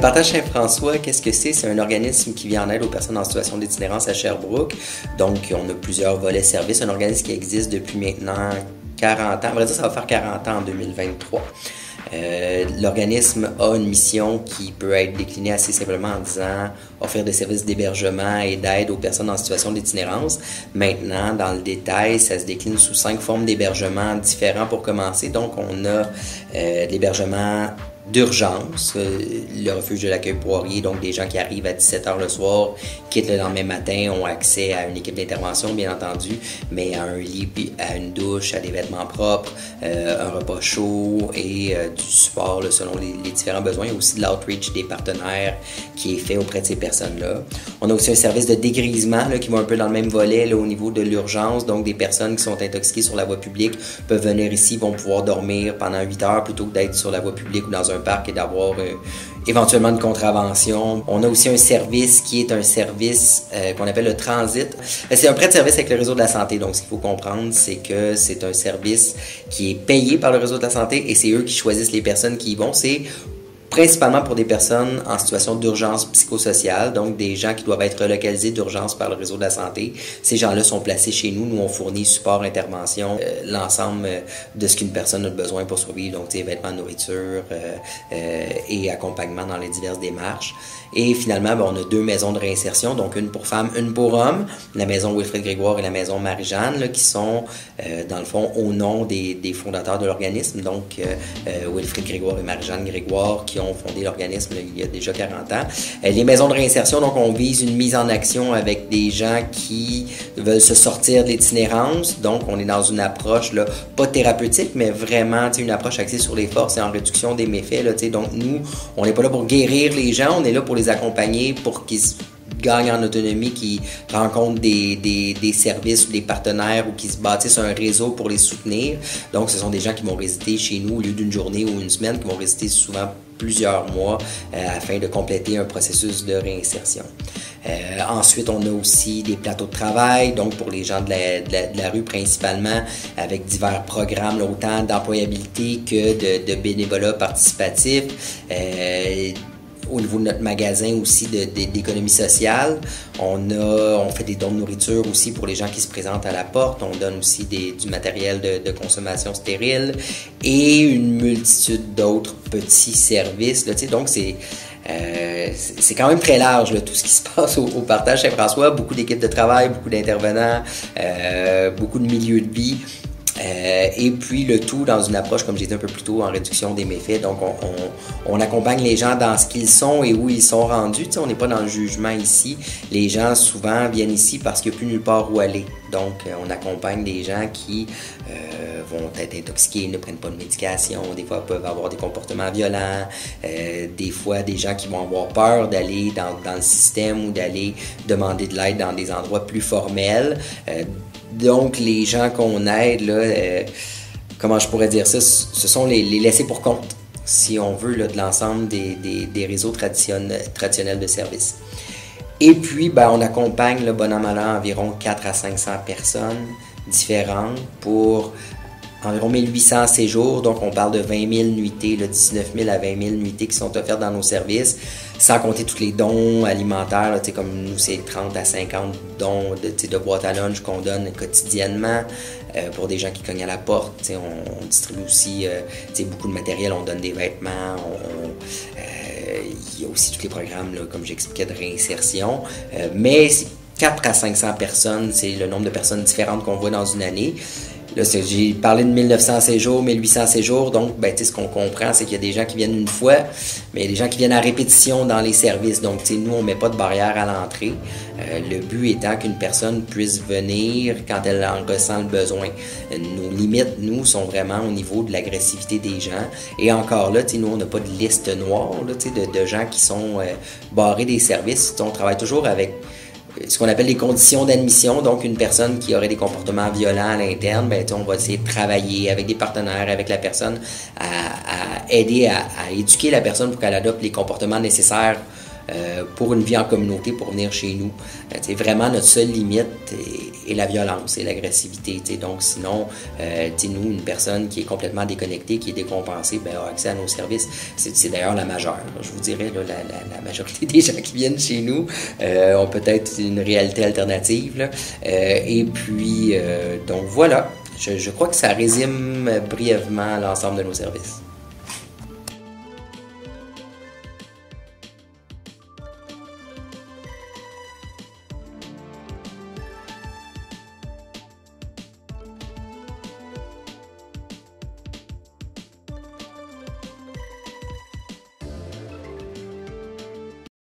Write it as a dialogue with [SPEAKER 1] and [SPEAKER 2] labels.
[SPEAKER 1] Partage Saint-François, qu'est-ce que c'est? C'est un organisme qui vient en aide aux personnes en situation d'itinérance à Sherbrooke. Donc, on a plusieurs volets services. Un organisme qui existe depuis maintenant 40 ans. À vrai dire, ça va faire 40 ans en 2023. L'organisme a une mission qui peut être déclinée assez simplement en disant offrir des services d'hébergement et d'aide aux personnes en situation d'itinérance. Maintenant, dans le détail, ça se décline sous 5 formes d'hébergement différents pour commencer. Donc, on a de l'hébergement d'urgence, le refuge de l'accueil Poirier, donc des gens qui arrivent à 17h le soir, quittent le lendemain matin, ont accès à une équipe d'intervention, bien entendu, mais à un lit, à une douche, à des vêtements propres, un repas chaud et du support là, selon les différents besoins. Il y a aussi de l'outreach des partenaires qui est fait auprès de ces personnes-là. On a aussi un service de dégrisement là, qui va un peu dans le même volet là, au niveau de l'urgence, donc des personnes qui sont intoxiquées sur la voie publique peuvent venir ici, vont pouvoir dormir pendant 8 heures plutôt que d'être sur la voie publique ou dans un parc et d'avoir éventuellement une contravention. On a aussi un service qui est un service qu'on appelle le transit. C'est un prêt de service avec le réseau de la santé. Donc, ce qu'il faut comprendre, c'est que c'est un service qui est payé par le réseau de la santé et c'est eux qui choisissent les personnes qui y vont. C'est principalement pour des personnes en situation d'urgence psychosociale, donc des gens qui doivent être relocalisés d'urgence par le réseau de la santé. Ces gens-là sont placés chez nous. Nous, on fournit support, intervention, l'ensemble de ce qu'une personne a besoin pour survivre, donc vêtements, nourriture et accompagnement dans les diverses démarches. Et finalement, on a 2 maisons de réinsertion, donc une pour femmes, une pour hommes, la maison Wilfrid Grégoire et la maison Marie-Jeanne, là, qui sont, dans le fond, au nom des fondateurs de l'organisme, donc Wilfrid Grégoire et Marie-Jeanne Grégoire, qui ont fondé l'organisme il y a déjà 40 ans. Les maisons de réinsertion, donc on vise une mise en action avec des gens qui veulent se sortir de l'itinérance, donc on est dans une approche, là, pas thérapeutique, mais vraiment une approche axée sur les forces et en réduction des méfaits. Là, donc nous, on n'est pas là pour guérir les gens, on est là pour les accompagner pour qu'ils gagnent en autonomie, qui rencontrent des services ou des partenaires ou qui se bâtissent un réseau pour les soutenir. Donc, ce sont des gens qui vont résider chez nous au lieu d'une journée ou une semaine, qui vont résider souvent plusieurs mois afin de compléter un processus de réinsertion. Ensuite, on a aussi des plateaux de travail, donc pour les gens de la rue principalement, avec divers programmes, là, autant d'employabilité que de bénévolat participatif. Au niveau de notre magasin aussi d'économie sociale, on fait des dons de nourriture aussi pour les gens qui se présentent à la porte. On donne aussi du matériel de consommation stérile et une multitude d'autres petits services. Là, donc, c'est quand même très large là, tout ce qui se passe au Partage Saint-François. Beaucoup d'équipes de travail, beaucoup d'intervenants, beaucoup de milieux de vie. Et puis le tout dans une approche, comme j'ai dit un peu plus tôt, en réduction des méfaits. Donc on accompagne les gens dans ce qu'ils sont et où ils sont rendus. On n'est pas dans le jugement ici. Les gens souvent viennent ici parce qu'il n'y a plus nulle part où aller. Donc on accompagne des gens qui vont être intoxiqués, ne prennent pas de médication, des fois peuvent avoir des comportements violents, des fois des gens qui vont avoir peur d'aller dans le système ou d'aller demander de l'aide dans des endroits plus formels. Donc, les gens qu'on aide, là, comment je pourrais dire ça, ce sont les laissés pour compte, si on veut, là, de l'ensemble des réseaux traditionnels de services. Et puis, on accompagne, là, bon an, mal an, environ 400 à 500 personnes différentes pour environ 1800 séjours, donc on parle de 20 000 nuitées, là, 19 000 à 20 000 nuitées qui sont offertes dans nos services, sans compter tous les dons alimentaires, là, comme nous c'est 30 à 50 dons de boîtes à lunch qu'on donne quotidiennement pour des gens qui cognent à la porte. On distribue aussi beaucoup de matériel, on donne des vêtements, il y a aussi tous les programmes, là, comme j'expliquais, de réinsertion, mais 4 à 500 personnes, c'est le nombre de personnes différentes qu'on voit dans une année. Là, j'ai parlé de 1900 séjours, 1800 séjours, donc ce qu'on comprend, c'est qu'il y a des gens qui viennent une fois, mais il y a des gens qui viennent à répétition dans les services. Donc, nous, on ne met pas de barrière à l'entrée. Le but étant qu'une personne puisse venir quand elle en ressent le besoin. Nos limites, nous, sont vraiment au niveau de l'agressivité des gens. Et encore là, nous, on n'a pas de liste noire là, de gens qui sont barrés des services. On travaille toujours avec ce qu'on appelle les conditions d'admission, donc une personne qui aurait des comportements violents à l'interne, on va essayer de travailler avec des partenaires, avec la personne, à aider à éduquer la personne pour qu'elle adopte les comportements nécessaires pour une vie en communauté, pour venir chez nous. Vraiment, notre seule limite est la violence et l'agressivité. Donc, sinon, nous, une personne qui est complètement déconnectée, qui est décompensée, ben, a accès à nos services. C'est d'ailleurs la majeure. Je vous dirais, là, la majorité des gens qui viennent chez nous ont peut-être une réalité alternative. Là. Et puis, donc voilà, je crois que ça résume brièvement l'ensemble de nos services.